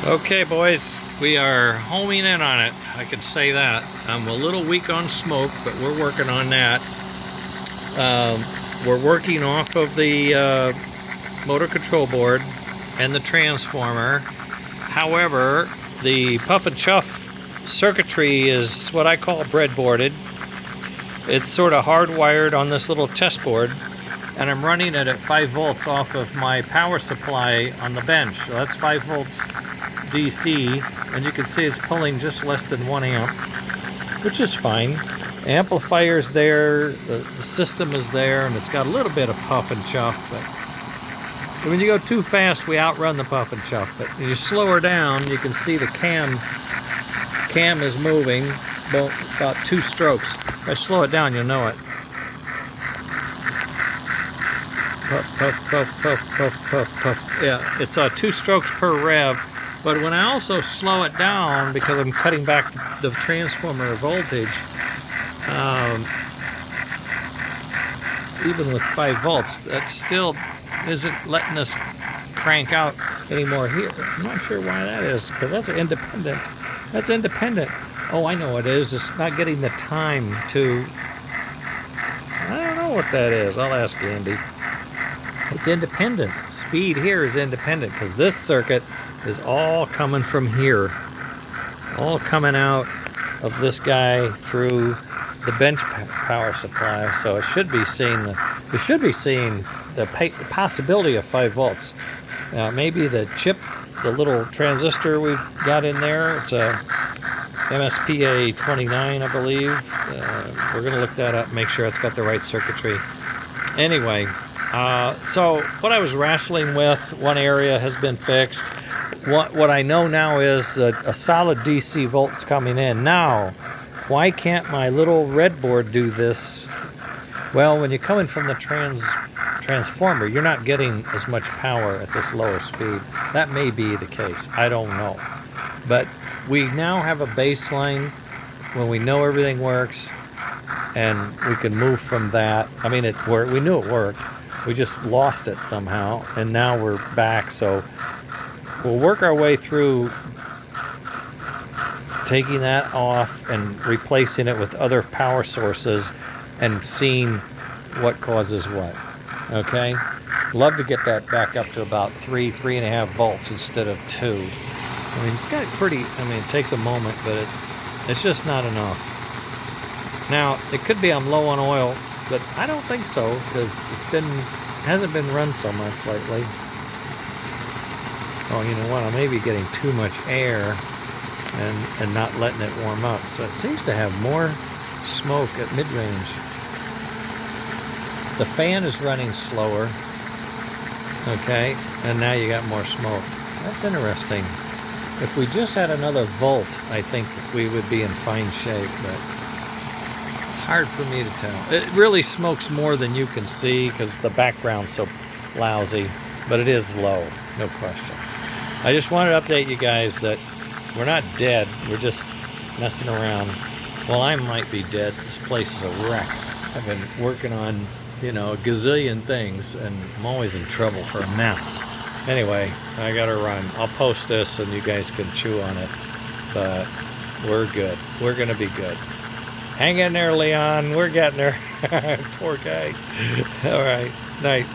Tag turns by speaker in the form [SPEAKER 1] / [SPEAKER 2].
[SPEAKER 1] Okay, boys, we are homing in on it. I can say that. I'm a little weak on smoke, but we're working on that. We're working off of the motor control board and the transformer. However, the puff and chuff circuitry is what I call breadboarded. It's sort of hardwired on this little test board, and I'm running it at 5 volts off of my power supply on the bench. So that's 5 volts DC, and you can see it's pulling just less than 1 amp, which is fine. Amplifier's there, the system is there, and it's got a little bit of puff and chuff, but when you go too fast, we outrun the puff and chuff. But when you slow her down, you can see the cam is moving about 2 strokes. If I slow it down, you'll know it. Puff, puff, puff, puff, puff, puff, puff. Yeah, it's 2 strokes per rev. But when I also slow it down, because I'm cutting back the transformer voltage, even with 5 volts, that still isn't letting us crank out anymore here. I'm not sure why that is, because that's independent. That's independent. Oh, I know what it is. It's not getting the time to... I don't know what that is. I'll ask Andy. It's independent. Speed here is independent, because this circuit is all coming from here, all coming out of this guy through the bench power supply. So it should be seeing the possibility of 5 volts. Maybe the chip, the little transistor we've got in there, it's a MSPA 29, I believe. We're going to look that up, make sure it's got the right circuitry. Anyway, so what I was wrestling with, one area has been fixed. What I know now is that a solid DC volt's coming in. Now, why can't my little red board do this? Well, when you're coming from the transformer, you're not getting as much power at this lower speed. That may be the case. I don't know. But we now have a baseline when we know everything works, and we can move from that. I mean, it worked. We knew it worked. We just lost it somehow, and now we're back. So we'll work our way through taking that off and replacing it with other power sources and seeing what causes what. Okay? Love to get that back up to about 3.5 volts instead of 2. I mean, it's got it takes a moment, but it's just not enough. Now, it could be I'm low on oil, but I don't think so, because hasn't been run so much lately. Oh, you know what? I may be getting too much air and not letting it warm up. So it seems to have more smoke at mid-range. The fan is running slower. Okay, and now you got more smoke. That's interesting. If we just had another volt, I think we would be in fine shape, but hard for me to tell. It really smokes more than you can see because the background's so lousy, but it is low, no question. I just wanted to update you guys that we're not dead, we're just messing around. Well, I might be dead. This place is a wreck. I've been working on, a gazillion things, and I'm always in trouble for a mess. Anyway, I gotta run. I'll post this and you guys can chew on it, but we're good. We're gonna be good. Hang in there, Leon. We're getting there. Poor guy. All right. Night.